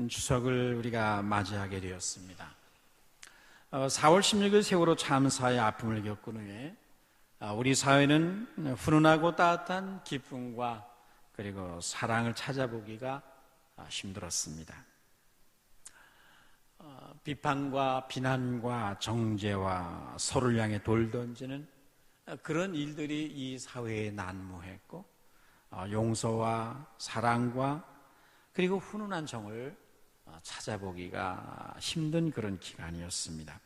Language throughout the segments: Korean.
추석을 우리가 맞이하게 되었습니다. 4월 16일 세월호 참사의 아픔을 겪은 후에 우리 사회는 훈훈하고 따뜻한 기쁨과 그리고 사랑을 찾아보기가 힘들었습니다. 비판과 비난과 정죄와 서로를 향해 돌 던지는 그런 일들이 이 사회에 난무했고, 용서와 사랑과 그리고 훈훈한 정을 찾아보기가 힘든 그런 기간이었습니다.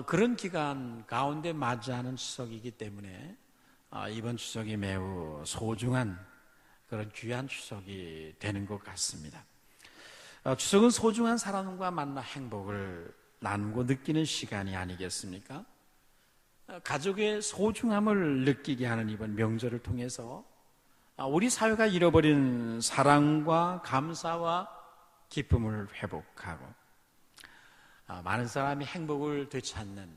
그런 기간 가운데 맞이하는 추석이기 때문에 이번 추석이 매우 소중한 그런 귀한 추석이 되는 것 같습니다. 추석은 소중한 사람과 만나 행복을 나누고 느끼는 시간이 아니겠습니까? 가족의 소중함을 느끼게 하는 이번 명절을 통해서 우리 사회가 잃어버린 사랑과 감사와 기쁨을 회복하고 많은 사람이 행복을 되찾는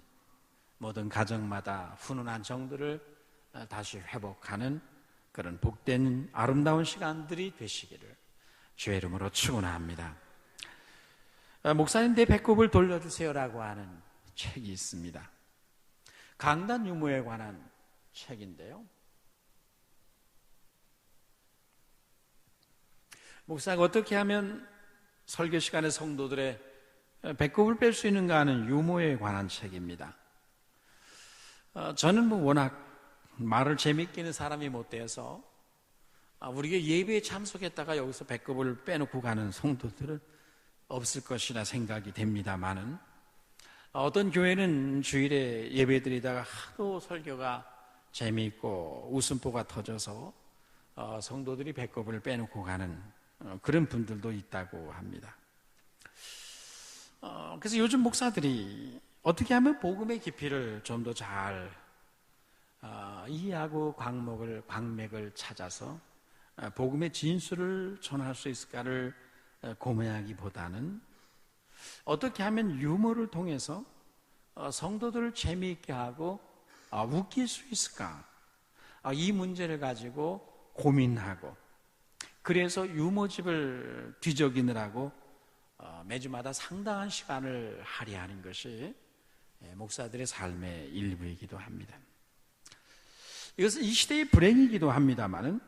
모든 가정마다 훈훈한 정들을 다시 회복하는 그런 복된 아름다운 시간들이 되시기를 주의 이름으로 축원합니다. 목사님 내 배꼽을 돌려주세요라고 하는 책이 있습니다. 강단 유무에 관한 책인데요, 목사가 어떻게 하면 설교 시간에 성도들의 배꼽을 뺄 수 있는가 하는 유머에 관한 책입니다. 저는 워낙 말을 재미있게 하는 사람이 못 되어서 우리가 예배에 참석했다가 여기서 배꼽을 빼놓고 가는 성도들은 없을 것이라 생각이 됩니다만은, 어떤 교회는 주일에 예배 드리다가 하도 설교가 재미있고 웃음보가 터져서 성도들이 배꼽을 빼놓고 가는 그런 분들도 있다고 합니다. 그래서 요즘 목사들이 어떻게 하면 복음의 깊이를 좀 더 잘 이해하고 광맥을 찾아서 복음의 진수를 전할 수 있을까를 고민하기보다는 어떻게 하면 유머를 통해서 성도들을 재미있게 하고 웃길 수 있을까, 이 문제를 가지고 고민하고, 그래서 유머집을 뒤적이느라고 매주마다 상당한 시간을 할애하는 것이 목사들의 삶의 일부이기도 합니다. 이것은 이 시대의 불행이기도 합니다만은,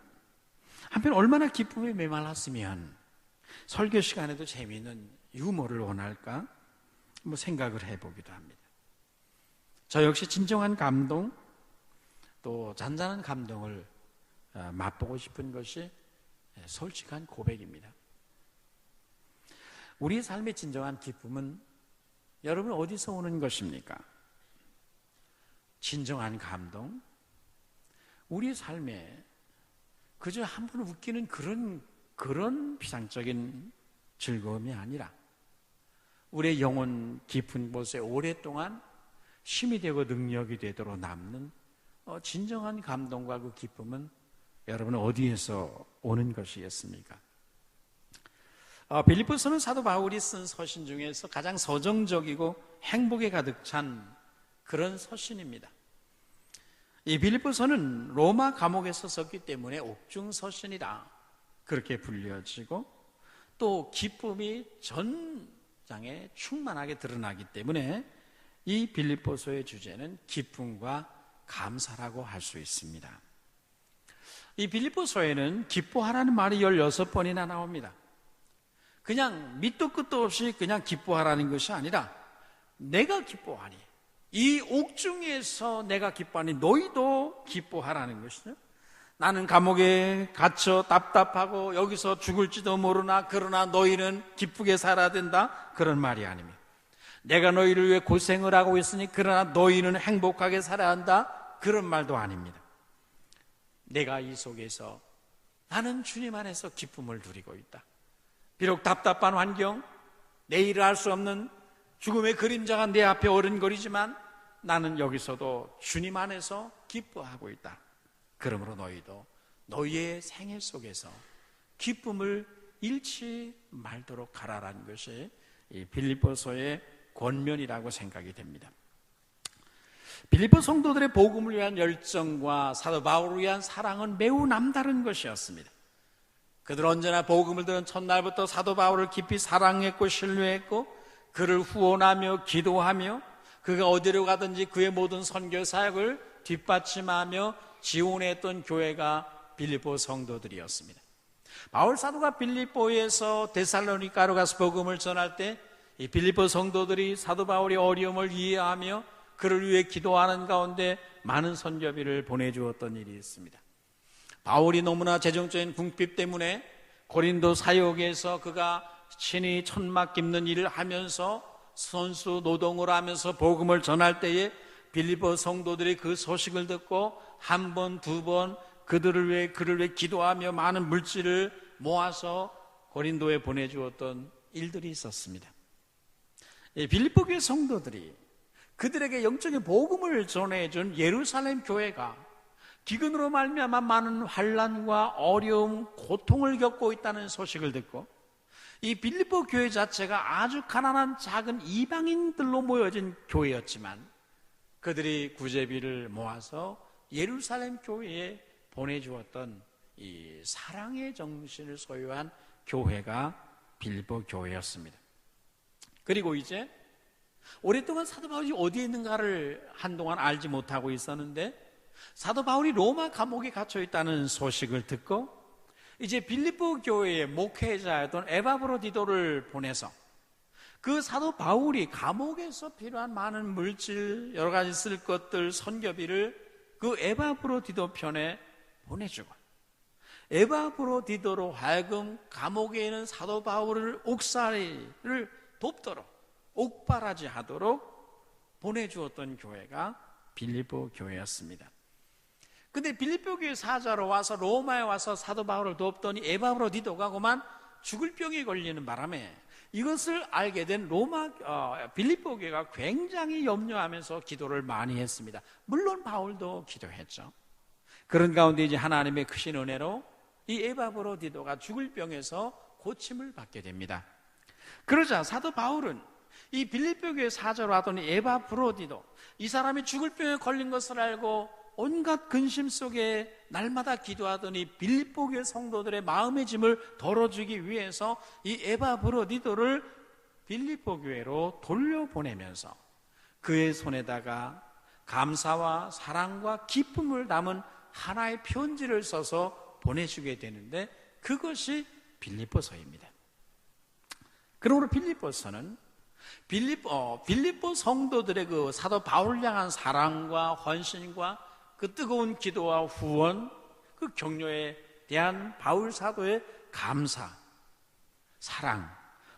한편 얼마나 기쁨에 메말랐으면 설교 시간에도 재미있는 유머를 원할까 생각을 해보기도 합니다. 저 역시 진정한 감동, 또 잔잔한 감동을 맛보고 싶은 것이 솔직한 고백입니다. 우리의 삶의 진정한 기쁨은 여러분 어디서 오는 것입니까? 진정한 감동, 우리의 삶에 그저 한 번 웃기는 그런 비상적인 즐거움이 아니라 우리의 영혼 깊은 곳에 오랫동안 힘이 되고 능력이 되도록 남는 진정한 감동과 그 기쁨은 여러분은 어디에서 오는 것이겠습니까? 빌립보서는 사도 바울이 쓴 서신 중에서 가장 서정적이고 행복에 가득 찬 그런 서신입니다. 이 빌립보서는 로마 감옥에서 썼기 때문에 옥중서신이라 그렇게 불려지고, 또 기쁨이 전장에 충만하게 드러나기 때문에 이 빌립보서의 주제는 기쁨과 감사라고 할 수 있습니다. 이 빌립보서에는 기뻐하라는 말이 16번이나 나옵니다. 그냥 밑도 끝도 없이 그냥 기뻐하라는 것이 아니라 내가 기뻐하니, 이 옥중에서 내가 기뻐하니 너희도 기뻐하라는 것이죠. 나는 감옥에 갇혀 답답하고 여기서 죽을지도 모르나 그러나 너희는 기쁘게 살아야 된다, 그런 말이 아닙니다. 내가 너희를 위해 고생을 하고 있으니 그러나 너희는 행복하게 살아야 한다, 그런 말도 아닙니다. 내가 이 속에서 나는 주님 안에서 기쁨을 누리고 있다. 비록 답답한 환경, 내일을 알 수 없는 죽음의 그림자가 내 앞에 어른거리지만 나는 여기서도 주님 안에서 기뻐하고 있다. 그러므로 너희도 너희의 생애 속에서 기쁨을 잃지 말도록 하라라는 것이 이 빌립보서의 권면이라고 생각이 됩니다. 빌립보 성도들의 복음을 위한 열정과 사도 바울을 위한 사랑은 매우 남다른 것이었습니다. 그들은 언제나 복음을 들은 첫날부터 사도 바울을 깊이 사랑했고 신뢰했고 그를 후원하며 기도하며 그가 어디로 가든지 그의 모든 선교 사역을 뒷받침하며 지원했던 교회가 빌립보 성도들이었습니다. 바울 사도가 빌립보에서 데살로니가로 가서 복음을 전할 때 이 빌립보 성도들이 사도 바울의 어려움을 이해하며 그를 위해 기도하는 가운데 많은 선교비를 보내주었던 일이 있습니다. 바울이 너무나 재정적인 궁핍 때문에 고린도 사역에서 그가 친히 천막 깁는 일을 하면서 선수 노동을 하면서 복음을 전할 때에 빌립보 성도들이 그 소식을 듣고 한 번, 두 번 그를 위해 기도하며 많은 물질을 모아서 고린도에 보내주었던 일들이 있었습니다. 빌립보 교회 성도들이 그들에게 영적인 복음을 전해준 예루살렘 교회가 기근으로 말미암아 많은 환난과 어려움, 고통을 겪고 있다는 소식을 듣고 이 빌립보 교회 자체가 아주 가난한 작은 이방인들로 모여진 교회였지만 그들이 구제비를 모아서 예루살렘 교회에 보내주었던 이 사랑의 정신을 소유한 교회가 빌립보 교회였습니다. 그리고 이제 오랫동안 사도 바울이 어디에 있는가를 한동안 알지 못하고 있었는데 사도 바울이 로마 감옥에 갇혀 있다는 소식을 듣고 이제 빌립보 교회의 목회자였던 에바브로디도를 보내서 그 사도 바울이 감옥에서 필요한 많은 물질, 여러 가지 쓸 것들, 선교비를 그 에바브로디도 편에 보내주고 에바브로디도로 하여금 감옥에 있는 사도 바울을 옥살이를 돕도록 옥바라지 하도록 보내주었던 교회가 빌립보 교회였습니다. 근데 빌립보 교회 사자로 와서 로마에 와서 사도 바울을 돕더니 에바브로디도가 그만 죽을 병에 걸리는 바람에 이것을 알게 된 빌립보 교회가 굉장히 염려하면서 기도를 많이 했습니다. 물론 바울도 기도했죠. 그런 가운데 이제 하나님의 크신 은혜로 이 에바브로디도가 죽을 병에서 고침을 받게 됩니다. 그러자 사도 바울은 이 빌립보 교회 사자로 하더니 에바브로디도 이 사람이 죽을 병에 걸린 것을 알고 온갖 근심 속에 날마다 기도하더니 빌립보 교회 성도들의 마음의 짐을 덜어주기 위해서 이 에바브로디도를 빌립보 교회로 돌려보내면서 그의 손에다가 감사와 사랑과 기쁨을 담은 하나의 편지를 써서 보내주게 되는데 그것이 빌립보서입니다. 그러므로 빌립보서는 빌립보 성도들의 그 사도 바울을 향한 사랑과 헌신과 그 뜨거운 기도와 후원, 그 격려에 대한 바울 사도의 감사, 사랑,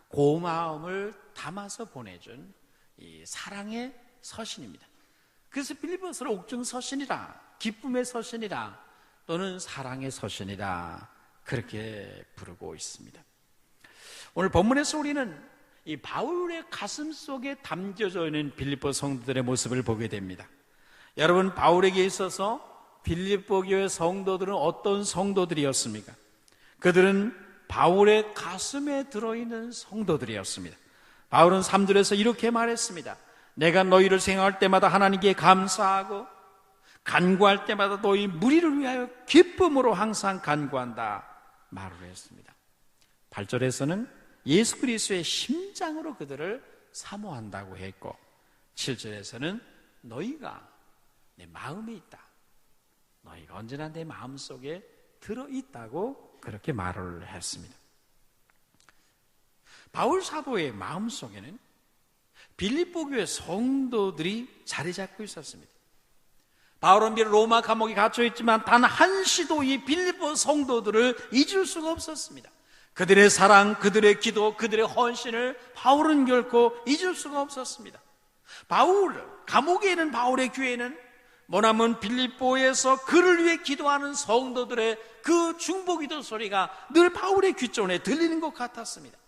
고마움을 담아서 보내준 이 사랑의 서신입니다. 그래서 빌립보서를 옥중 서신이라, 기쁨의 서신이라, 또는 사랑의 서신이라 그렇게 부르고 있습니다. 오늘 본문에서 우리는 이 바울의 가슴 속에 담겨져 있는 빌립보 성도들의 모습을 보게 됩니다. 여러분, 바울에게 있어서 빌립보 교회 성도들은 어떤 성도들이었습니까? 그들은 바울의 가슴에 들어있는 성도들이었습니다. 바울은 3절에서 이렇게 말했습니다. 내가 너희를 생각할 때마다 하나님께 감사하고 간구할 때마다 너희 무리를 위하여 기쁨으로 항상 간구한다 말을 했습니다. 8절에서는 예수 그리스도의 심장으로 그들을 사모한다고 했고 7절에서는 너희가 내 마음에 있다, 너희가 언제나 내 마음속에 들어있다고 그렇게 말을 했습니다. 바울 사도의 마음속에는 빌립보 교회 성도들이 자리 잡고 있었습니다. 바울은 비록 로마 감옥에 갇혀있지만 단 한시도 이 빌립보 성도들을 잊을 수가 없었습니다. 그들의 사랑, 그들의 기도, 그들의 헌신을 바울은 결코 잊을 수가 없었습니다. 감옥에 있는 바울의 교회는 뭐냐면 빌립보에서 그를 위해 기도하는 성도들의 그 중보기도 소리가 늘 바울의 귀전에 들리는 것 같았습니다.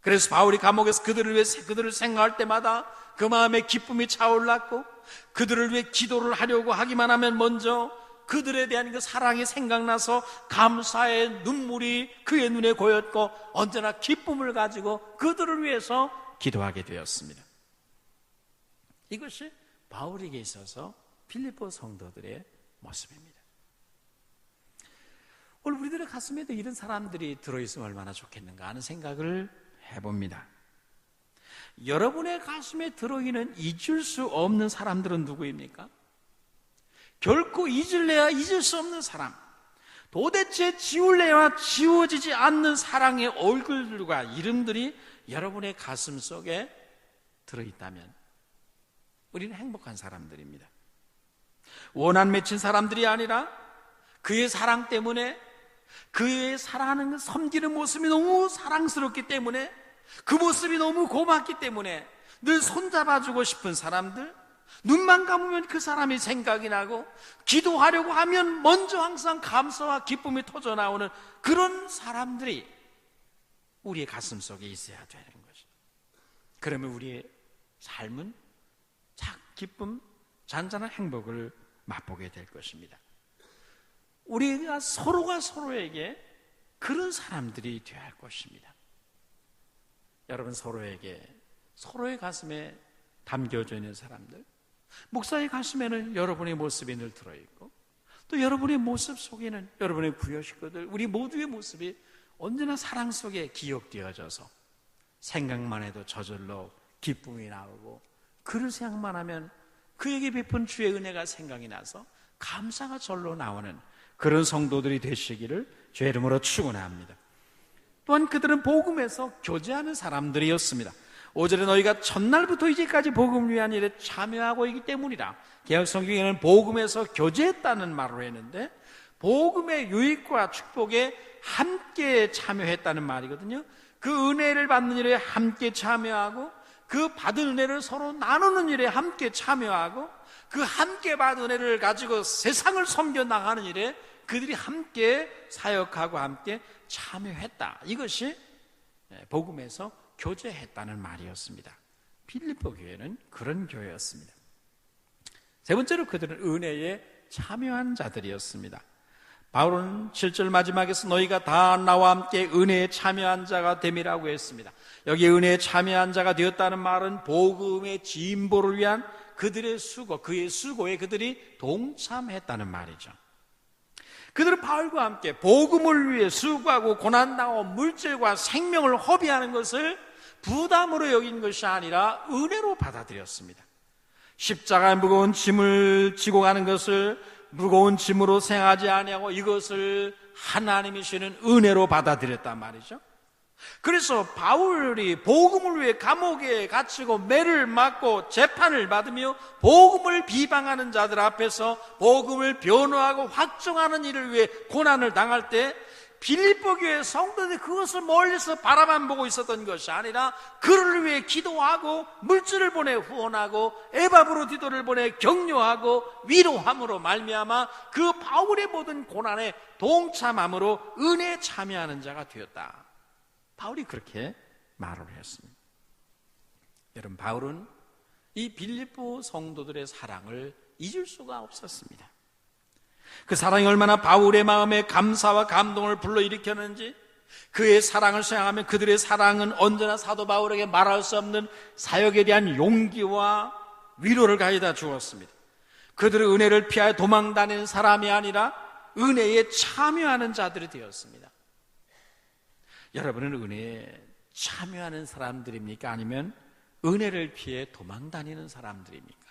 그래서 바울이 감옥에서 그들을 생각할 때마다 그 마음에 기쁨이 차올랐고 그들을 위해 기도를 하려고 하기만 하면 먼저 그들에 대한 그 사랑이 생각나서 감사의 눈물이 그의 눈에 고였고 언제나 기쁨을 가지고 그들을 위해서 기도하게 되었습니다. 이것이 바울에게 있어서 빌립보 성도들의 모습입니다. 오늘 우리들의 가슴에도 이런 사람들이 들어있으면 얼마나 좋겠는가 하는 생각을 해봅니다. 여러분의 가슴에 들어있는 잊을 수 없는 사람들은 누구입니까? 결코 잊을래야 잊을 수 없는 사람, 도대체 지울래야 지워지지 않는 사랑의 얼굴들과 이름들이 여러분의 가슴 속에 들어있다면 우리는 행복한 사람들입니다. 원한 맺힌 사람들이 아니라 그의 사랑 때문에, 그의 사랑하는 섬기는 모습이 너무 사랑스럽기 때문에, 그 모습이 너무 고맙기 때문에 늘 손잡아주고 싶은 사람들, 눈만 감으면 그 사람이 생각이 나고 기도하려고 하면 먼저 항상 감사와 기쁨이 터져나오는 그런 사람들이 우리의 가슴 속에 있어야 되는 것이죠. 그러면 우리의 삶은 기쁨, 잔잔한 행복을 맛보게 될 것입니다. 우리가 서로가 서로에게 그런 사람들이 되어야 할 것입니다. 여러분, 서로의 가슴에 담겨져 있는 사람들, 목사의 가슴에는 여러분의 모습이 늘 들어있고, 또 여러분의 모습 속에는 여러분의 부여 식구들, 우리 모두의 모습이 언제나 사랑 속에 기억되어져서 생각만 해도 저절로 기쁨이 나오고, 그를 생각만 하면 그에게 베푼 주의 은혜가 생각이 나서 감사가 절로 나오는 그런 성도들이 되시기를 주의 이름으로 축원합니다. 또한 그들은 복음에서 교제하는 사람들이었습니다. 5절에 너희가 첫날부터 이제까지 복음을 위한 일에 참여하고 있기 때문이라. 개역성경에는 복음에서 교제했다는 말을 했는데, 복음의 유익과 축복에 함께 참여했다는 말이거든요. 그 은혜를 받는 일에 함께 참여하고, 그 받은 은혜를 서로 나누는 일에 함께 참여하고, 그 함께 받은 은혜를 가지고 세상을 섬겨 나가는 일에 그들이 함께 사역하고 함께 참여했다. 이것이 복음에서 교제했다는 말이었습니다. 빌립보 교회는 그런 교회였습니다. 세 번째로 그들은 은혜에 참여한 자들이었습니다. 바울은 7절 마지막에서 너희가 다 나와 함께 은혜에 참여한 자가 됨이라고 했습니다. 여기 은혜에 참여한 자가 되었다는 말은 복음의 진보를 위한 그들의 수고, 그의 수고에 그들이 동참했다는 말이죠. 그들은 바울과 함께 복음을 위해 수고하고 고난당하고 물질과 생명을 허비하는 것을 부담으로 여긴 것이 아니라 은혜로 받아들였습니다. 십자가의 무거운 짐을 지고 가는 것을 무거운 짐으로 생각하지 아니하고 이것을 하나님이 주시는 은혜로 받아들였단 말이죠. 그래서 바울이 복음을 위해 감옥에 갇히고 매를 맞고 재판을 받으며 복음을 비방하는 자들 앞에서 복음을 변호하고 확정하는 일을 위해 고난을 당할 때 빌립보 교회 성도들이 그것을 멀리서 바라만 보고 있었던 것이 아니라 그를 위해 기도하고 물질을 보내 후원하고 에바브로디도를 보내 격려하고 위로함으로 말미암아 그 바울의 모든 고난에 동참함으로 은혜에 참여하는 자가 되었다. 바울이 그렇게 말을 했습니다. 여러분, 바울은 이 빌립보 성도들의 사랑을 잊을 수가 없었습니다. 그 사랑이 얼마나 바울의 마음에 감사와 감동을 불러일으켰는지, 그의 사랑을 생각하면 그들의 사랑은 언제나 사도 바울에게 말할 수 없는 사역에 대한 용기와 위로를 가져다 주었습니다. 그들은 은혜를 피하여 도망다니는 사람이 아니라 은혜에 참여하는 자들이 되었습니다. 여러분은 은혜에 참여하는 사람들입니까? 아니면 은혜를 피해 도망다니는 사람들입니까?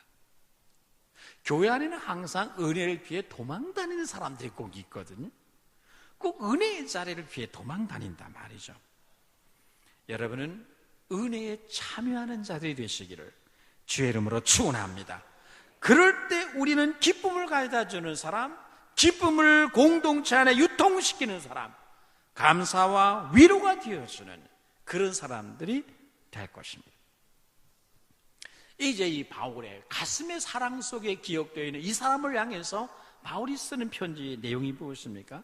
교회 안에는 항상 은혜를 피해 도망다니는 사람들이 꼭 있거든요. 꼭 은혜의 자리를 피해 도망다닌단 말이죠. 여러분은 은혜에 참여하는 자들이 되시기를 주의 이름으로 축원합니다. 그럴 때 우리는 기쁨을 가져다 주는 사람, 기쁨을 공동체 안에 유통시키는 사람, 감사와 위로가 되어주는 그런 사람들이 될 것입니다. 이제 이 바울의 가슴의 사랑 속에 기억되어 있는 이 사람을 향해서 바울이 쓰는 편지의 내용이 무엇입니까?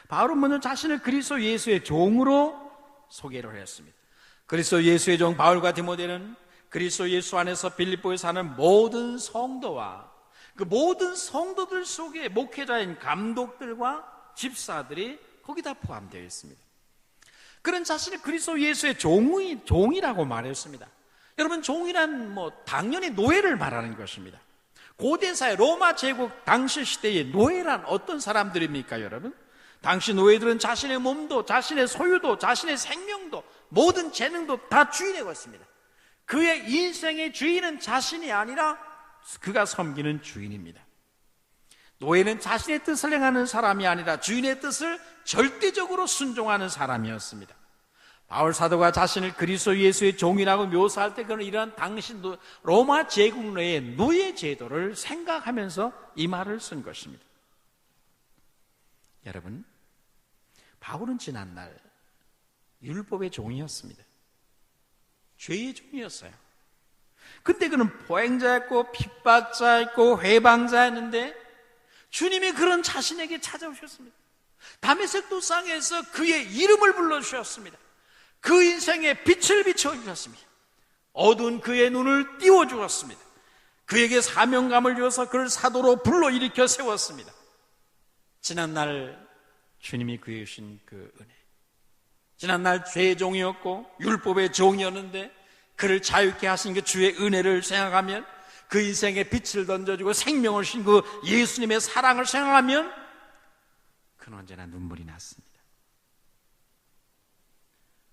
바울은 먼저 자신을 그리스도 예수의 종으로 소개를 했습니다. 그리스도 예수의 종 바울과 디모데는 그리스도 예수 안에서 빌립보에 사는 모든 성도와 그 모든 성도들 속에 목회자인 감독들과 집사들이 거기다 포함되어 있습니다. 그런 자신을 그리스도 예수의 종이라고 말했습니다. 여러분, 종이란 당연히 노예를 말하는 것입니다. 고대사회 로마 제국 당시 시대의 노예란 어떤 사람들입니까, 여러분? 당시 노예들은 자신의 몸도, 자신의 소유도, 자신의 생명도, 모든 재능도 다 주인의 것입니다. 그의 인생의 주인은 자신이 아니라 그가 섬기는 주인입니다. 노예는 자신의 뜻을 행하는 사람이 아니라 주인의 뜻을 절대적으로 순종하는 사람이었습니다. 바울 사도가 자신을 그리스도 예수의 종이라고 묘사할 때 그는 이러한 당시 로마 제국 내의 노예 제도를 생각하면서 이 말을 쓴 것입니다. 여러분, 바울은 지난날 율법의 종이었습니다. 죄의 종이었어요. 근데 그는 보행자였고 핍박자였고 회방자였는데 주님이 그런 자신에게 찾아오셨습니다. 다메섹 도상에서 그의 이름을 불러주셨습니다. 그 인생에 빛을 비춰주셨습니다. 어두운 그의 눈을 띄워주었습니다. 그에게 사명감을 주어서 그를 사도로 불러일으켜 세웠습니다. 지난날 주님이 그에게 주신 그 은혜, 지난날 죄의 종이었고 율법의 종이었는데 그를 자유케 하신 그 주의 은혜를 생각하면, 그 인생에 빛을 던져주고 생명을 주신 그 예수님의 사랑을 생각하면 그는 언제나 눈물이 났습니다.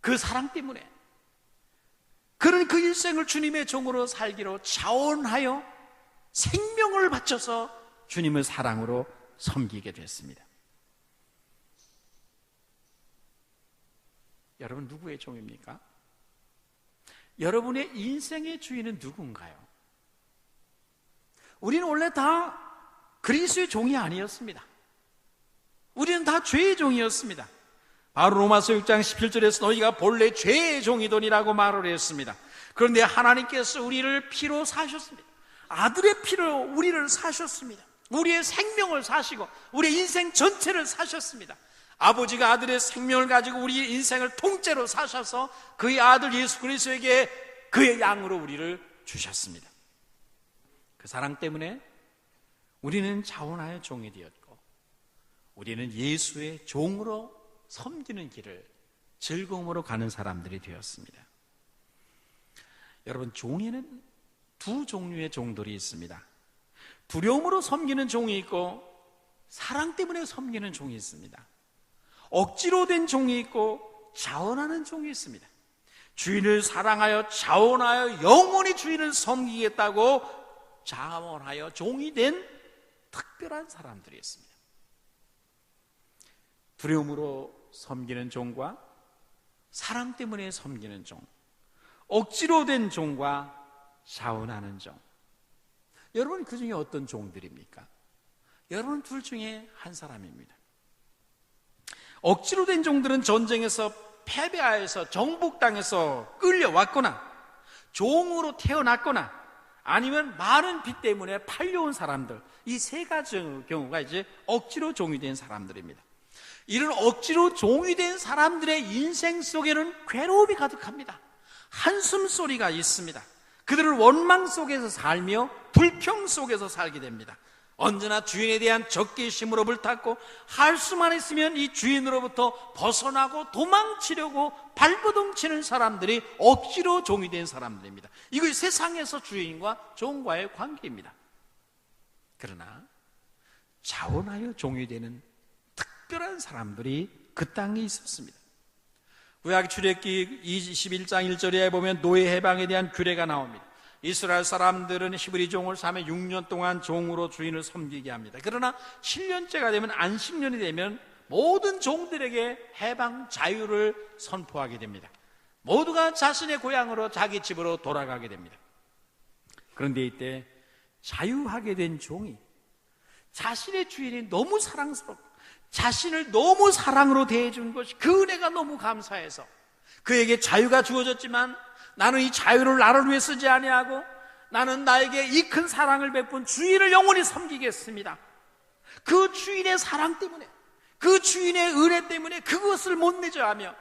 그 사랑 때문에 그는 그 일생을 주님의 종으로 살기로 자원하여 생명을 바쳐서 주님의 사랑으로 섬기게 됐습니다. 여러분, 누구의 종입니까? 여러분의 인생의 주인은 누군가요? 우리는 원래 다 그리스도의 종이 아니었습니다. 우리는 다 죄의 종이었습니다. 바로 로마서 6장 17절에서 너희가 본래 죄의 종이더니라고 말을 했습니다. 그런데 하나님께서 우리를 피로 사셨습니다. 아들의 피로 우리를 사셨습니다. 우리의 생명을 사시고 우리의 인생 전체를 사셨습니다. 아버지가 아들의 생명을 가지고 우리의 인생을 통째로 사셔서 그의 아들 예수 그리스도에게 그의 양으로 우리를 주셨습니다. 그 사랑 때문에 우리는 자원하여 종이 되었고 우리는 예수의 종으로 섬기는 길을 즐거움으로 가는 사람들이 되었습니다. 여러분, 종에는 두 종류의 종들이 있습니다. 두려움으로 섬기는 종이 있고 사랑 때문에 섬기는 종이 있습니다. 억지로 된 종이 있고 자원하는 종이 있습니다. 주인을 사랑하여 자원하여 영원히 주인을 섬기겠다고 자원하여 종이 된 특별한 사람들이 있습니다. 두려움으로 섬기는 종과 사랑 때문에 섬기는 종, 억지로 된 종과 자원하는 종. 여러분, 그 중에 어떤 종들입니까? 여러분 둘 중에 한 사람입니다. 억지로 된 종들은 전쟁에서 패배하여서 정복당해서 끌려왔거나 종으로 태어났거나 아니면 많은 빚 때문에 팔려온 사람들, 이 세 가지 경우가 이제 억지로 종이 된 사람들입니다. 이런 억지로 종이 된 사람들의 인생 속에는 괴로움이 가득합니다. 한숨 소리가 있습니다. 그들은 원망 속에서 살며 불평 속에서 살게 됩니다. 언제나 주인에 대한 적개심으로 불탔고 할 수만 있으면 이 주인으로부터 벗어나고 도망치려고 발버둥치는 사람들이 억지로 종이 된 사람들입니다. 이것이 세상에서 주인과 종과의 관계입니다. 그러나 자원하여 종이 되는 특별한 사람들이 그 땅에 있었습니다. 구약 출애굽기 21장 1절에 보면 노예 해방에 대한 규례가 나옵니다. 이스라엘 사람들은 히브리 종을 삼아 6년 동안 종으로 주인을 섬기게 합니다. 그러나 7년째가 되면 안식년이 되면 모든 종들에게 해방 자유를 선포하게 됩니다. 모두가 자신의 고향으로 자기 집으로 돌아가게 됩니다. 그런데 이때 자유하게 된 종이 자신의 주인이 너무 사랑스럽고 자신을 너무 사랑으로 대해준 것이 그 은혜가 너무 감사해서 그에게 자유가 주어졌지만 나는 이 자유를 나를 위해 쓰지 아니하고 나는 나에게 이 큰 사랑을 베푼 주인을 영원히 섬기겠습니다. 그 주인의 사랑 때문에, 그 주인의 은혜 때문에 그것을 못 내줘하며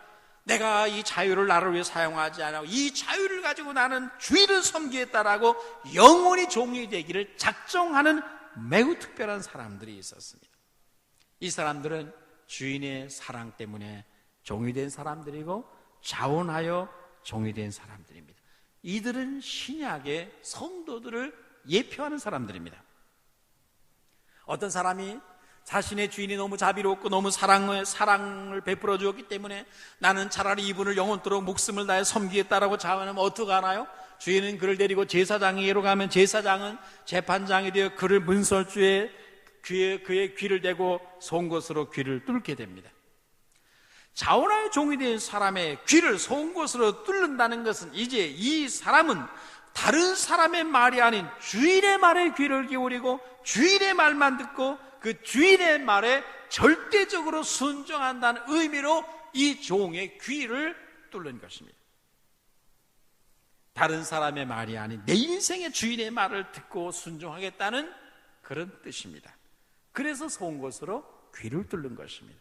내가 이 자유를 나를 위해 사용하지 않고 이 자유를 가지고 나는 주인을 섬기겠다라고 영원히 종이 되기를 작정하는 매우 특별한 사람들이 있었습니다. 이 사람들은 주인의 사랑 때문에 종이 된 사람들이고 자원하여 종이 된 사람들입니다. 이들은 신약의 성도들을 예표하는 사람들입니다. 어떤 사람이 자신의 주인이 너무 자비롭고 너무 사랑을 베풀어 주었기 때문에 나는 차라리 이분을 영원토록 목숨을 다해 섬기겠다라고 자원하면 어떡하나요? 주인은 그를 데리고 제사장에게로 가면 제사장은 재판장이 되어 그를 문설주에 그의 귀를 대고 송곳으로 귀를 뚫게 됩니다. 자원하여 종이 된 사람의 귀를 송곳으로 뚫는다는 것은 이제 이 사람은 다른 사람의 말이 아닌 주인의 말에 귀를 기울이고 주인의 말만 듣고 그 주인의 말에 절대적으로 순종한다는 의미로 이 종의 귀를 뚫는 것입니다. 다른 사람의 말이 아닌 내 인생의 주인의 말을 듣고 순종하겠다는 그런 뜻입니다. 그래서 송곳으로 귀를 뚫는 것입니다.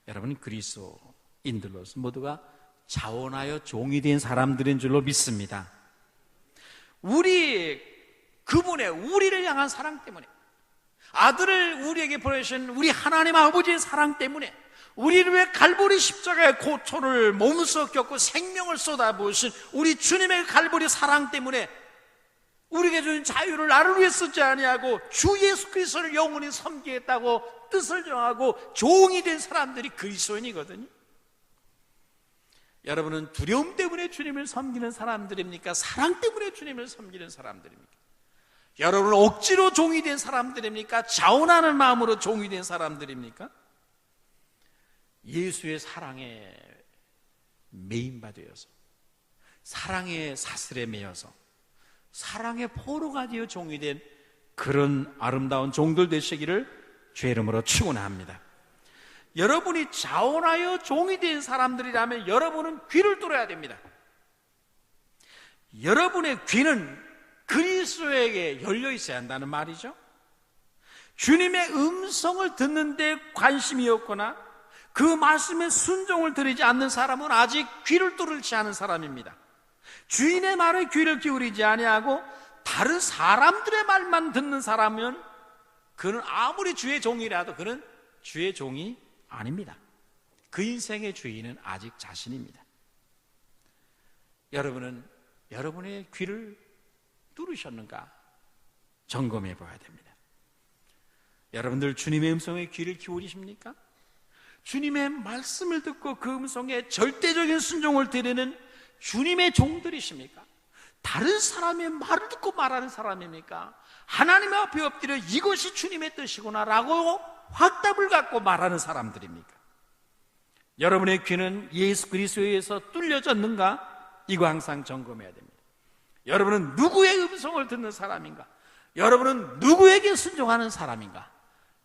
여러분, 그리스도인들로서 모두가 자원하여 종이 된 사람들인 줄로 믿습니다. 그분의 우리를 향한 사랑 때문에, 아들을 우리에게 보내신 우리 하나님 아버지의 사랑 때문에, 우리를 위해 갈보리 십자가의 고초를 몸소 겪고 생명을 쏟아부으신 우리 주님의 갈보리 사랑 때문에 우리에게 주신 자유를 나를 위해 쓰지 아니하고 주 예수 그리스도를 영원히 섬기겠다고 뜻을 정하고 종이 된 사람들이 그리스도인이거든요. 여러분은 두려움 때문에 주님을 섬기는 사람들입니까? 사랑 때문에 주님을 섬기는 사람들입니까? 여러분은 억지로 종이 된 사람들입니까? 자원하는 마음으로 종이 된 사람들입니까? 예수의 사랑에 매인바 되어서, 사랑의 사슬에 매여서, 사랑의 포로가 되어 종이 된 그런 아름다운 종들 되시기를 주의 이름으로 축원합니다. 여러분이 자원하여 종이 된 사람들이라면 여러분은 귀를 뚫어야 됩니다. 여러분의 귀는 그리스도에게 열려 있어야 한다는 말이죠. 주님의 음성을 듣는데 관심이 없거나 그 말씀에 순종을 드리지 않는 사람은 아직 귀를 뚫지 않은 사람입니다. 주인의 말에 귀를 기울이지 아니하고 다른 사람들의 말만 듣는 사람은 그는 아무리 주의 종이라도 그는 주의 종이 아닙니다. 그 인생의 주인은 아직 자신입니다. 여러분은 여러분의 귀를 뚫으셨는가 점검해 봐야 됩니다. 여러분들 주님의 음성에 귀를 기울이십니까? 주님의 말씀을 듣고 그 음성에 절대적인 순종을 드리는 주님의 종들이십니까? 다른 사람의 말을 듣고 말하는 사람입니까? 하나님 앞에 엎드려 이것이 주님의 뜻이구나 라고 확답을 갖고 말하는 사람들입니까? 여러분의 귀는 예수 그리스도에 의해서 뚫려졌는가? 이거 항상 점검해야 됩니다. 여러분은 누구의 음성을 듣는 사람인가? 여러분은 누구에게 순종하는 사람인가?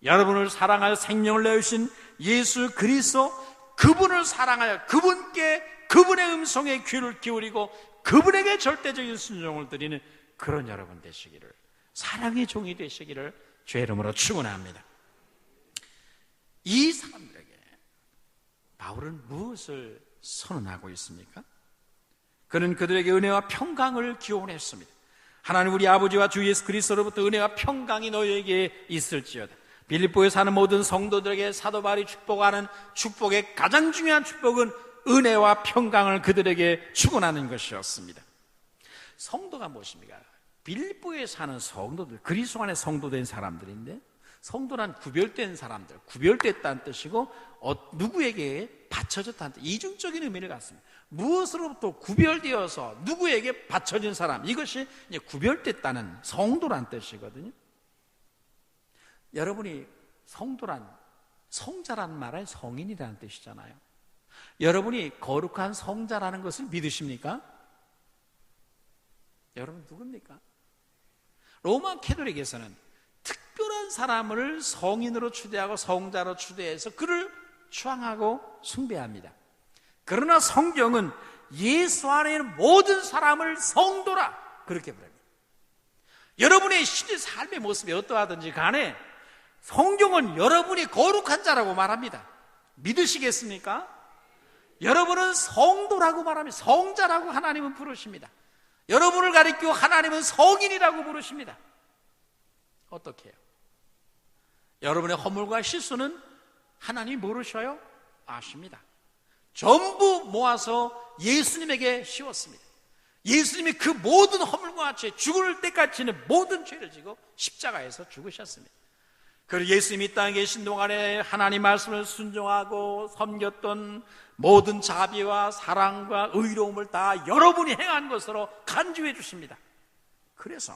여러분을 사랑하여 생명을 내주신 예수 그리스도, 그분을 사랑하여 그분의 음성에 귀를 기울이고 그분에게 절대적인 순종을 드리는 그런 여러분 되시기를, 사랑의 종이 되시기를 주의 이름으로 축원합니다. 이 사람들에게 바울은 무엇을 선언하고 있습니까? 그는 그들에게 은혜와 평강을 기원했습니다. 하나님 우리 아버지와 주 예수 그리스도로부터 은혜와 평강이 너희에게 있을지어다. 빌립보에 사는 모든 성도들에게 사도 바울이 축복하는 축복의 가장 중요한 축복은 은혜와 평강을 그들에게 축원하는 것이었습니다. 성도가 무엇입니까? 빌립보에 사는 성도들, 그리스도 안에 성도된 사람들인데, 성도란 구별된 사람들, 구별됐다는 뜻이고 누구에게 바쳐졌다는 뜻, 이중적인 의미를 갖습니다. 무엇으로부터 구별되어서 누구에게 바쳐진 사람, 이것이 이제 구별됐다는 성도란 뜻이거든요. 여러분이 성도란, 성자라는 말은 성인이라는 뜻이잖아요. 여러분이 거룩한 성자라는 것을 믿으십니까? 여러분 누굽니까? 로마 캐톨릭에서는 특별한 사람을 성인으로 추대하고 성자로 추대해서 그를 추앙하고 숭배합니다. 그러나 성경은 예수 안에 있는 모든 사람을 성도라 그렇게 부릅니다. 여러분의 실제 삶의 모습이 어떠하든지 간에 성경은 여러분이 거룩한 자라고 말합니다. 믿으시겠습니까? 여러분은 성도라고 말합니다. 성자라고 하나님은 부르십니다. 여러분을 가리키고 하나님은 성인이라고 부르십니다. 어떻게 해요? 여러분의 허물과 실수는 하나님이 모르셔요? 아십니다. 전부 모아서 예수님에게 씌웠습니다. 예수님이 그 모든 허물과 죄, 죽을 때까지 지는 모든 죄를 지고 십자가에서 죽으셨습니다. 그리고 예수님이 이 땅에 계신 동안에 하나님 말씀을 순종하고 섬겼던 모든 자비와 사랑과 의로움을 다 여러분이 행한 것으로 간주해 주십니다. 그래서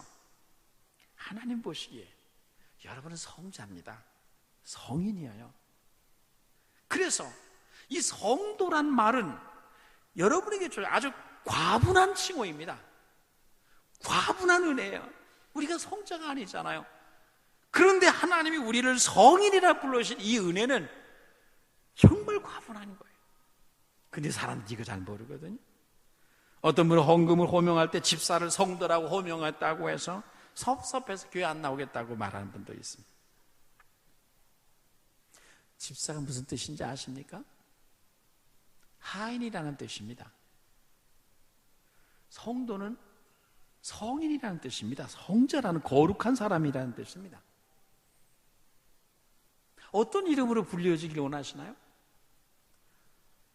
하나님 보시기에 여러분은 성자입니다. 성인이에요. 그래서 이 성도란 말은 여러분에게 아주 과분한 칭호입니다. 과분한 은혜예요. 우리가 성자가 아니잖아요. 그런데 하나님이 우리를 성인이라 불러주신 이 은혜는 정말 과분한 거예요. 근데 사람들이 이거 잘 모르거든요. 어떤 분은 헌금을 호명할 때 집사를 성도라고 호명했다고 해서 섭섭해서 교회 안 나오겠다고 말하는 분도 있습니다. 집사가 무슨 뜻인지 아십니까? 하인이라는 뜻입니다. 성도는 성인이라는 뜻입니다. 성자라는 거룩한 사람이라는 뜻입니다. 어떤 이름으로 불려지길 원하시나요?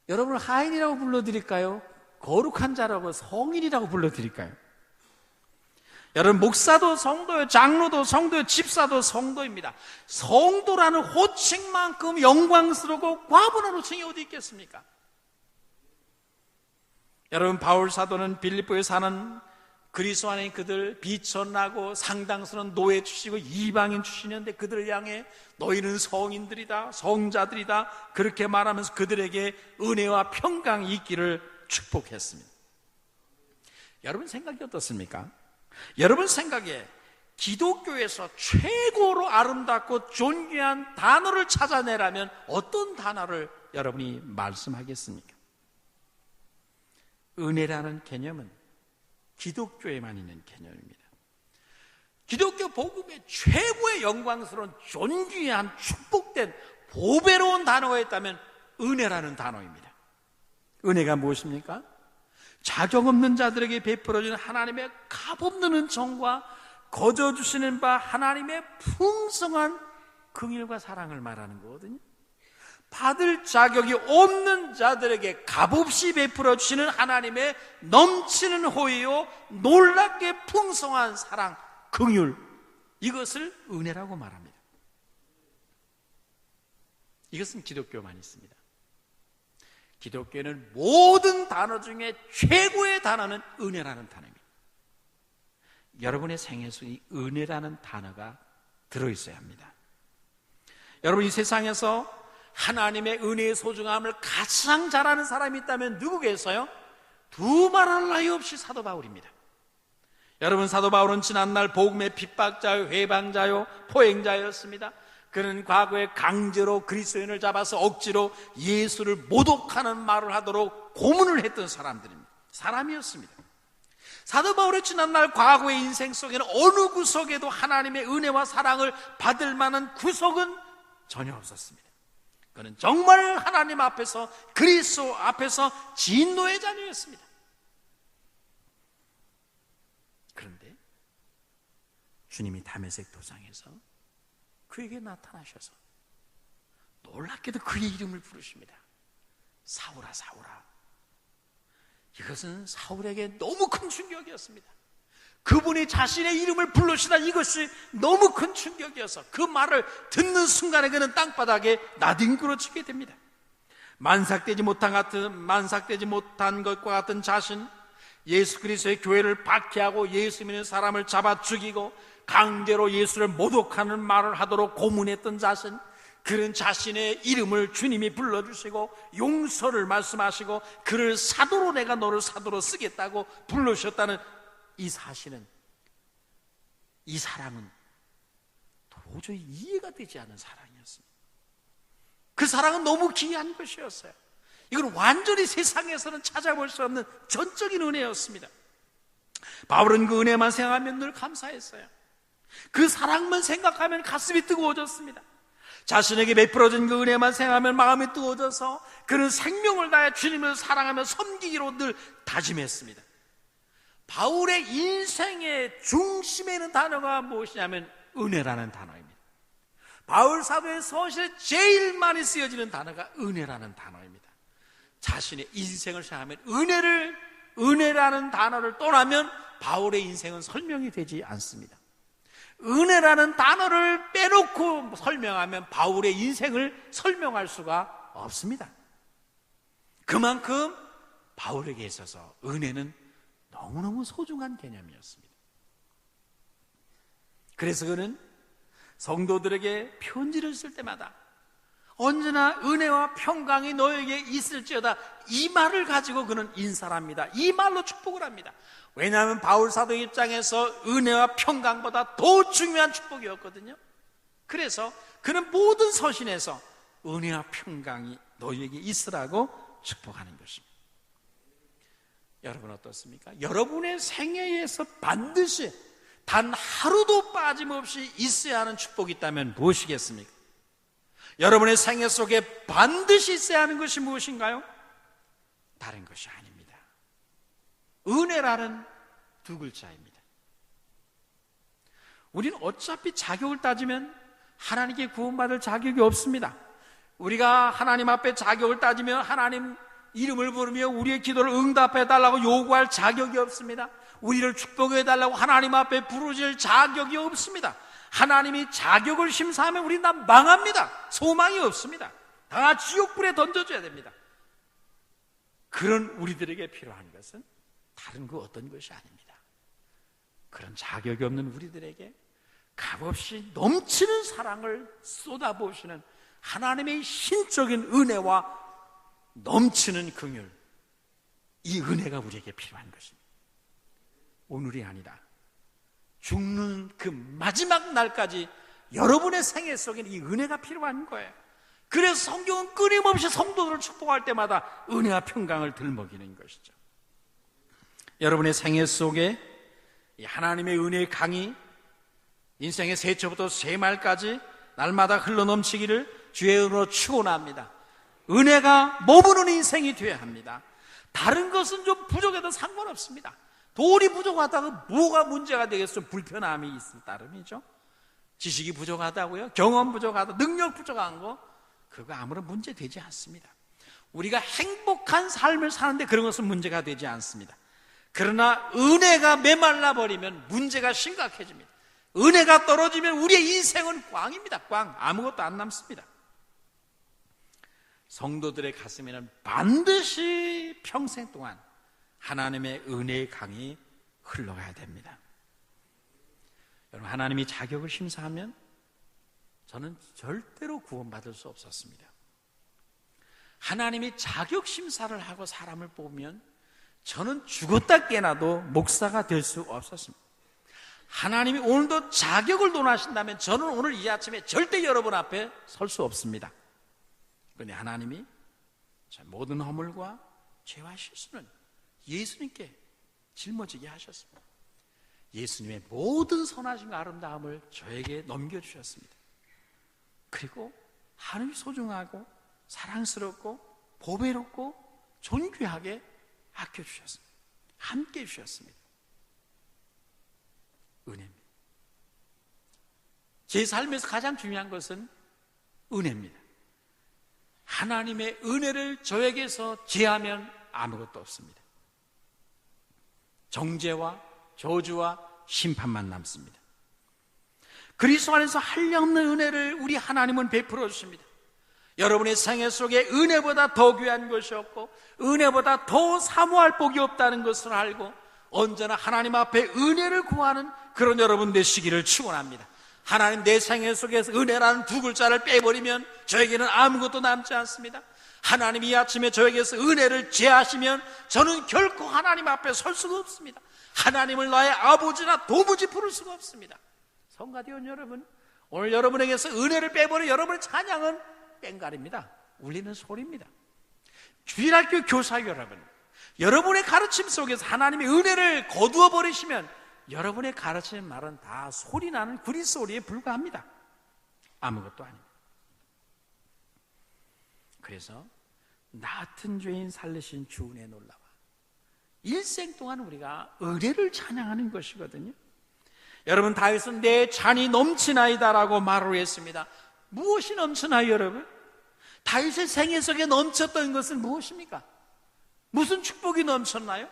여러분을 하인이라고 불러드릴까요? 거룩한 자라고 성인이라고 불러드릴까요? 여러분, 목사도 성도요, 장로도 성도요, 집사도 성도입니다. 성도라는 호칭만큼 영광스럽고 과분한 호칭이 어디 있겠습니까? 여러분, 바울 사도는 빌립보에 사는 그리스도 안에 그들 비천하고 상당스러운 노예 출신이고 이방인 출신이었는데 그들을 향해 너희는 성인들이다, 성자들이다, 그렇게 말하면서 그들에게 은혜와 평강이 있기를 축복했습니다. 여러분 생각이 어떻습니까? 여러분 생각에 기독교에서 최고로 아름답고 존귀한 단어를 찾아내라면 어떤 단어를 여러분이 말씀하겠습니까? 은혜라는 개념은 기독교에만 있는 개념입니다. 기독교 복음의 최고의 영광스러운 존귀한 축복된 보배로운 단어가 있다면 은혜라는 단어입니다. 은혜가 무엇입니까? 자격 없는 자들에게 베풀어주는 하나님의 값없는 은총과 거저 주시는 바 하나님의 풍성한 긍휼과 사랑을 말하는 거거든요. 받을 자격이 없는 자들에게 값없이 베풀어 주시는 하나님의 넘치는 호의요 놀랍게 풍성한 사랑, 긍휼, 이것을 은혜라고 말합니다. 이것은 기독교만 있습니다. 기독교는 모든 단어 중에 최고의 단어는 은혜라는 단어입니다. 여러분의 생애 속에 이 은혜라는 단어가 들어있어야 합니다. 여러분, 이 세상에서 하나님의 은혜의 소중함을 가장 잘 아는 사람이 있다면 누구겠어요? 두말할 나위 없이 사도 바울입니다. 여러분, 사도 바울은 지난날 복음의 핍박자요, 회방자요, 포행자였습니다. 그는 과거에 강제로 그리스도인을 잡아서 억지로 예수를 모독하는 말을 하도록 고문을 했던 사람이었습니다. 사도 바울의 지난날 과거의 인생 속에는 어느 구석에도 하나님의 은혜와 사랑을 받을 만한 구석은 전혀 없었습니다. 그는 정말 하나님 앞에서, 그리스도 앞에서 진노의 자녀였습니다. 그런데 주님이 다메섹 도상에서 그에게 나타나셔서 놀랍게도 그의 이름을 부르십니다. 사울아, 사울아. 이것은 사울에게 너무 큰 충격이었습니다. 그분이 자신의 이름을 부르시다, 이것이 너무 큰 충격이어서 그 말을 듣는 순간에 그는 땅바닥에 나뒹굴어치게 됩니다. 만삭되지 못한 것과 같은 자신, 예수 그리스도의 교회를 박해하고 예수 믿는 사람을 잡아 죽이고 강제로 예수를 모독하는 말을 하도록 고문했던 자신, 그런 자신의 이름을 주님이 불러주시고 용서를 말씀하시고 그를 사도로, 내가 너를 사도로 쓰겠다고 불러주셨다는 이 사실은, 이 사랑은 도저히 이해가 되지 않는 사랑이었습니다. 그 사랑은 너무 귀한 것이었어요. 이건 완전히 세상에서는 찾아볼 수 없는 전적인 은혜였습니다. 바울은 그 은혜만 생각하면 늘 감사했어요. 그 사랑만 생각하면 가슴이 뜨거워졌습니다. 자신에게 베풀어진 그 은혜만 생각하면 마음이 뜨거워져서 그는 생명을 다해 주님을 사랑하며 섬기기로 늘 다짐했습니다. 바울의 인생의 중심에 있는 단어가 무엇이냐면 은혜라는 단어입니다. 바울 사도의 서신에 제일 많이 쓰여지는 단어가 은혜라는 단어입니다. 자신의 인생을 생각하면 은혜라는 단어를 떠나면 바울의 인생은 설명이 되지 않습니다. 은혜라는 단어를 빼놓고 설명하면 바울의 인생을 설명할 수가 없습니다. 그만큼 바울에게 있어서 은혜는 너무너무 소중한 개념이었습니다. 그래서 그는 성도들에게 편지를 쓸 때마다 언제나 은혜와 평강이 너에게 있을지어다, 이 말을 가지고 그는 인사를 합니다. 이 말로 축복을 합니다. 왜냐하면 바울 사도 입장에서 은혜와 평강보다 더 중요한 축복이었거든요. 그래서 그는 모든 서신에서 은혜와 평강이 너에게 있으라고 축복하는 것입니다. 여러분 어떻습니까? 여러분의 생애에서 반드시 단 하루도 빠짐없이 있어야 하는 축복이 있다면 무엇이겠습니까? 여러분의 생애 속에 반드시 있어야 하는 것이 무엇인가요? 다른 것이 아닙니다. 은혜라는 두 글자입니다. 우리는 어차피 자격을 따지면 하나님께 구원받을 자격이 없습니다. 우리가 하나님 앞에 자격을 따지면 하나님 이름을 부르며 우리의 기도를 응답해 달라고 요구할 자격이 없습니다. 우리를 축복해 달라고 하나님 앞에 부르질 자격이 없습니다. 하나님이 자격을 심사하면 우리는 다 망합니다. 소망이 없습니다. 다 지옥불에 던져줘야 됩니다. 그런 우리들에게 필요한 것은 다른 그 어떤 것이 아닙니다. 그런 자격이 없는 우리들에게 값없이 넘치는 사랑을 쏟아부으시는 하나님의 신적인 은혜와 넘치는 긍휼, 이 은혜가 우리에게 필요한 것입니다. 오늘이 아니라 죽는 그 마지막 날까지 여러분의 생애 속에는 이 은혜가 필요한 거예요. 그래서 성경은 끊임없이 성도들을 축복할 때마다 은혜와 평강을 들먹이는 것이죠. 여러분의 생애 속에 이 하나님의 은혜의 강이 인생의 세초부터 세말까지 날마다 흘러넘치기를 주의 은혜로 축원합니다. 은혜가 머무는 인생이 되어야 합니다. 다른 것은 좀 부족해도 상관없습니다. 돈이 부족하다고 뭐가 문제가 되겠어요? 불편함이 있을 따름이죠. 지식이 부족하다고요? 경험 부족하다, 능력 부족한 거, 그거 아무런 문제 되지 않습니다. 우리가 행복한 삶을 사는데 그런 것은 문제가 되지 않습니다. 그러나 은혜가 메말라 버리면 문제가 심각해집니다. 은혜가 떨어지면 우리의 인생은 꽝입니다. 꽝. 아무것도 안 남습니다. 성도들의 가슴에는 반드시 평생 동안 하나님의 은혜의 강이 흘러가야 됩니다. 여러분, 하나님이 자격을 심사하면 저는 절대로 구원받을 수 없었습니다. 하나님이 자격 심사를 하고 사람을 뽑으면 저는 죽었다 깨나도 목사가 될 수 없었습니다. 하나님이 오늘도 자격을 논하신다면 저는 오늘 이 아침에 절대 여러분 앞에 설 수 없습니다. 그런데 하나님이 모든 허물과 죄와 실수는 예수님께 짊어지게 하셨습니다. 예수님의 모든 선하심과 아름다움을 저에게 넘겨주셨습니다. 그리고 하늘이 소중하고 사랑스럽고 보배롭고 존귀하게 아껴주셨습니다. 함께 해주셨습니다. 은혜입니다. 제 삶에서 가장 중요한 것은 은혜입니다. 하나님의 은혜를 저에게서 제하면 아무것도 없습니다. 정죄와 저주와 심판만 남습니다. 그리스도 안에서 한량없는 은혜를 우리 하나님은 베풀어 주십니다. 여러분의 생애 속에 은혜보다 더 귀한 것이 없고 은혜보다 더 사모할 복이 없다는 것을 알고 언제나 하나님 앞에 은혜를 구하는 그런 여러분 되시기를 축원합니다. 하나님, 내 생애 속에서 은혜라는 두 글자를 빼버리면 저에게는 아무것도 남지 않습니다. 하나님, 이 아침에 저에게서 은혜를 제하시면 저는 결코 하나님 앞에 설 수가 없습니다. 하나님을 나의 아버지나 도무지 부를 수가 없습니다. 성가대원 여러분, 오늘 여러분에게서 은혜를 빼버려 여러분의 찬양은 뺑갈입니다. 울리는 소리입니다. 주일학교 교사 여러분, 여러분의 가르침 속에서 하나님의 은혜를 거두어 버리시면 여러분의 가르치는 말은 다 소리나는 구리소리에 불과합니다. 아무것도 아닙니다. 그래서 나 같은 죄인 살리신 주 은혜 놀라와 일생 동안 우리가 은혜를 찬양하는 것이거든요. 여러분, 다윗은 내 잔이 넘치나이다라고 말을 했습니다. 무엇이 넘치나요, 여러분? 다윗의 생애 속에 넘쳤던 것은 무엇입니까? 무슨 축복이 넘쳤나요?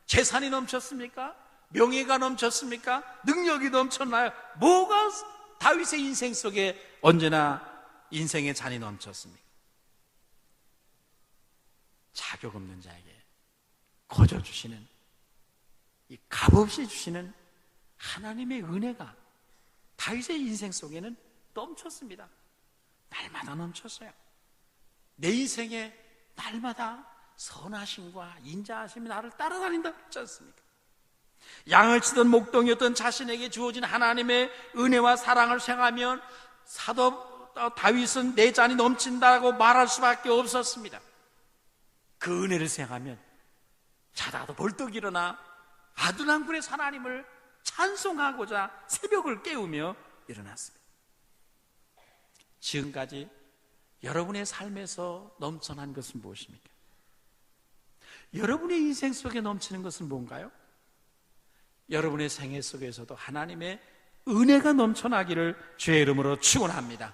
재산이 넘쳤습니까? 명예가 넘쳤습니까? 능력이 넘쳤나요? 뭐가 다윗의 인생 속에 언제나 인생의 잔이 넘쳤습니까? 자격 없는 자에게 거저 주시는, 이 값없이 주시는 하나님의 은혜가 다윗의 인생 속에는 넘쳤습니다. 날마다 넘쳤어요. 내 인생에 날마다 선하심과 인자하심이 나를 따라다닌다 그랬지 않습니까? 양을 치던 목동이었던 자신에게 주어진 하나님의 은혜와 사랑을 생각하면 사도 다윗은 내 잔이 넘친다고 말할 수밖에 없었습니다. 그 은혜를 생각하면 자다가도 벌떡 일어나 아둘람굴의 하나님을 찬송하고자 새벽을 깨우며 일어났습니다. 지금까지 여러분의 삶에서 넘쳐난 것은 무엇입니까? 여러분의 인생 속에 넘치는 것은 뭔가요? 여러분의 생애 속에서도 하나님의 은혜가 넘쳐나기를 주의 이름으로 축원합니다.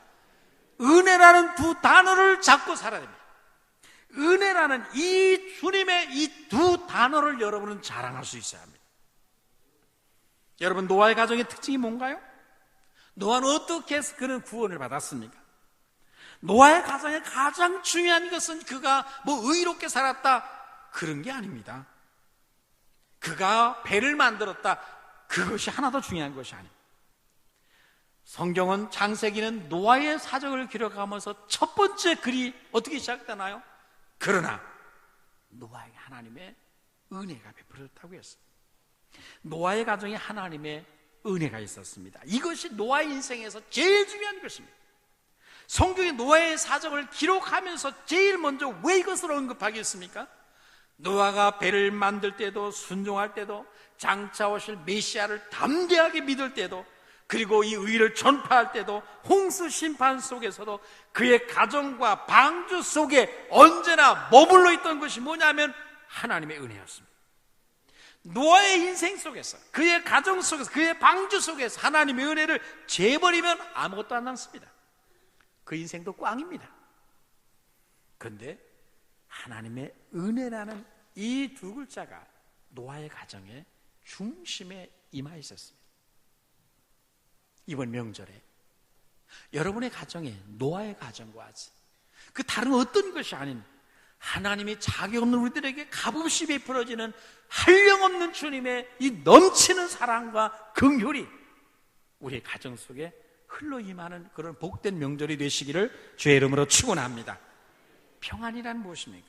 은혜라는 두 단어를 잡고 살아야 됩니다. 은혜라는 이 주님의 이 두 단어를 여러분은 자랑할 수 있어야 합니다. 여러분, 노아의 가정의 특징이 뭔가요? 노아는 어떻게 해서 그런 구원을 받았습니까? 노아의 가정의 가장 중요한 것은 그가 의롭게 살았다 그런 게 아닙니다. 그가 배를 만들었다, 그것이 하나도 중요한 것이 아닙니다. 성경은 창세기는 노아의 사적을 기록하면서 첫 번째 글이 어떻게 시작되나요? 그러나 노아에게 하나님의 은혜가 베풀어졌다고 했습니다. 노아의 가정에 하나님의 은혜가 있었습니다. 이것이 노아의 인생에서 제일 중요한 것입니다. 성경이 노아의 사적을 기록하면서 제일 먼저 왜 이것을 언급하겠습니까? 노아가 배를 만들 때도, 순종할 때도, 장차 오실 메시아를 담대하게 믿을 때도, 그리고 이 의를 전파할 때도, 홍수 심판 속에서도 그의 가정과 방주 속에 언제나 머물러 있던 것이 뭐냐면 하나님의 은혜였습니다. 노아의 인생 속에서, 그의 가정 속에서, 그의 방주 속에서 하나님의 은혜를 재버리면 아무것도 안 남습니다. 그 인생도 꽝입니다. 그런데 하나님의 은혜라는 이 두 글자가 노아의 가정의 중심에 임하 있었습니다. 이번 명절에 여러분의 가정에 노아의 가정과 같이 그 다른 어떤 것이 아닌 하나님이 자격 없는 우리들에게 값없이 베풀어지는 한량없는 주님의 이 넘치는 사랑과 긍휼이 우리의 가정 속에 흘러 임하는 그런 복된 명절이 되시기를 주의 이름으로 축원합니다. 평안이란 무엇입니까?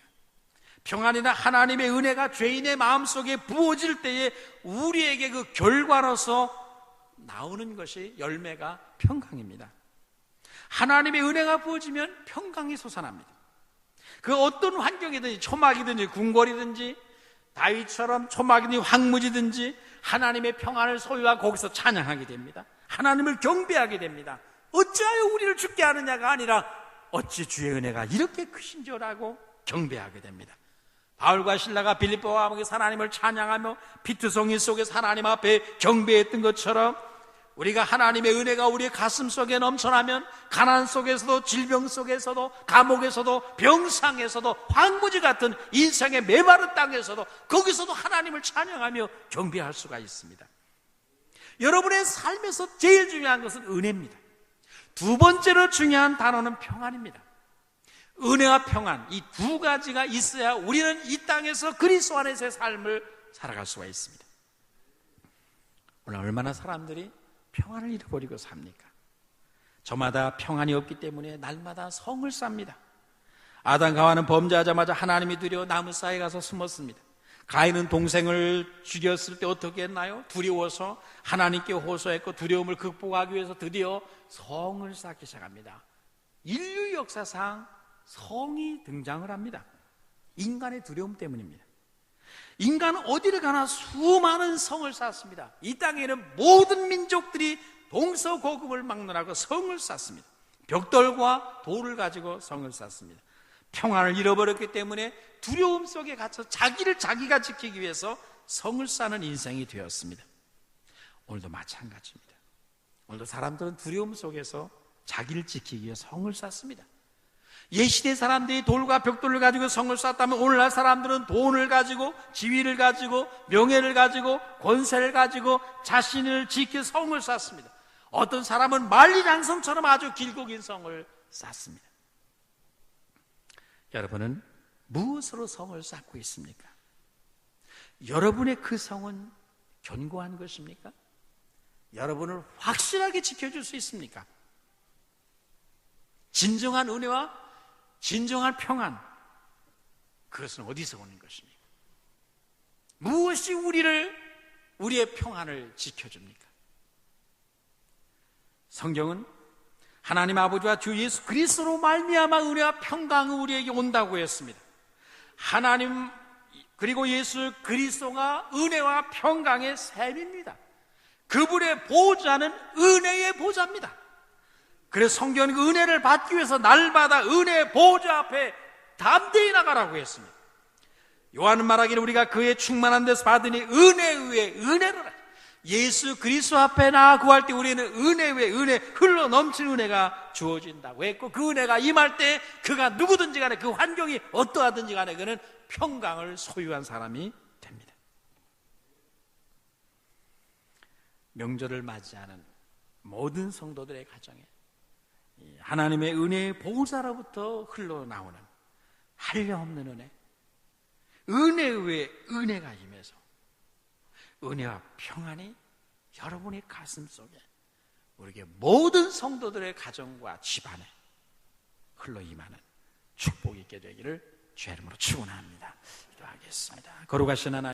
평안이란 하나님의 은혜가 죄인의 마음속에 부어질 때에 우리에게 그 결과로서 나오는 것이 열매가 평강입니다. 하나님의 은혜가 부어지면 평강이 솟아납니다. 그 어떤 환경이든지, 초막이든지 궁궐이든지 다윗처럼 초막이든지 황무지든지 하나님의 평안을 소유하고 거기서 찬양하게 됩니다. 하나님을 경배하게 됩니다. 어찌하여 우리를 죽게 하느냐가 아니라 어찌 주의 은혜가 이렇게 크신지라고 경배하게 됩니다. 바울과 실라가 빌립보와 감옥에서 하나님을 찬양하며 피투성이 속에서 하나님 앞에 경배했던 것처럼 우리가 하나님의 은혜가 우리의 가슴 속에 넘쳐나면 가난 속에서도, 질병 속에서도, 감옥에서도, 병상에서도, 황무지 같은 인생의 메마른 땅에서도, 거기서도 하나님을 찬양하며 경배할 수가 있습니다. 여러분의 삶에서 제일 중요한 것은 은혜입니다. 두 번째로 중요한 단어는 평안입니다. 은혜와 평안, 이 두 가지가 있어야 우리는 이 땅에서 그리스도 안에서의 삶을 살아갈 수가 있습니다. 오늘 얼마나 사람들이 평안을 잃어버리고 삽니까? 저마다 평안이 없기 때문에 날마다 성을 쌉니다. 아담과 하와는 범죄하자마자 하나님이 두려워 나무 사이에 가서 숨었습니다. 가인은 동생을 죽였을 때 어떻게 했나요? 두려워서 하나님께 호소했고 두려움을 극복하기 위해서 드디어 성을 쌓기 시작합니다. 인류 역사상 성이 등장을 합니다. 인간의 두려움 때문입니다. 인간은 어디를 가나 수많은 성을 쌓습니다. 이 땅에는 모든 민족들이 동서고금을 막론하고 성을 쌓습니다. 벽돌과 돌을 가지고 성을 쌓습니다. 평안을 잃어버렸기 때문에 두려움 속에 갇혀 자기를 자기가 지키기 위해서 성을 쌓는 인생이 되었습니다. 오늘도 마찬가지입니다. 오늘도 사람들은 두려움 속에서 자기를 지키기 위해 성을 쌓습니다. 예시대 사람들이 돌과 벽돌을 가지고 성을 쌓았다면 오늘날 사람들은 돈을 가지고 지위를 가지고 명예를 가지고 권세를 가지고 자신을 지켜 성을 쌓습니다. 어떤 사람은 만리장성처럼 아주 길고 긴 성을 쌓습니다. 여러분은 무엇으로 성을 쌓고 있습니까? 여러분의 그 성은 견고한 것입니까? 여러분을 확실하게 지켜줄 수 있습니까? 진정한 은혜와 진정한 평안, 그것은 어디서 오는 것입니까? 무엇이 우리의 평안을 지켜줍니까? 성경은 하나님 아버지와 주 예수 그리스도로 말미암아 은혜와 평강이 우리에게 온다고 했습니다. 하나님 그리고 예수 그리스도가 은혜와 평강의 샘입니다. 그분의 보좌는 은혜의 보좌입니다. 그래서 성경은 그 은혜를 받기 위해서 날마다 은혜의 보좌 앞에 담대히 나가라고 했습니다. 요한은 말하기를 우리가 그의 충만한 데서 받으니 은혜 위에 은혜를 하라. 예수 그리스도 앞에 나아 구할 때 우리는 은혜 위에 은혜, 흘러 넘치는 은혜가 주어진다고 했고, 그 은혜가 임할 때 그가 누구든지 간에 그 환경이 어떠하든지 간에 그는 평강을 소유한 사람이 됩니다. 명절을 맞이하는 모든 성도들의 가정에 하나님의 은혜의 보좌로부터 흘러나오는 한량없는 은혜, 은혜 위에 은혜가 임해서 은혜와 평안이 여러분의 가슴 속에, 우리에게 모든 성도들의 가정과 집안에 흘러 임하는 축복이 있게 되기를 주의 이름으로 축원합니다. 기도하겠습니다. 거룩하신 하나님,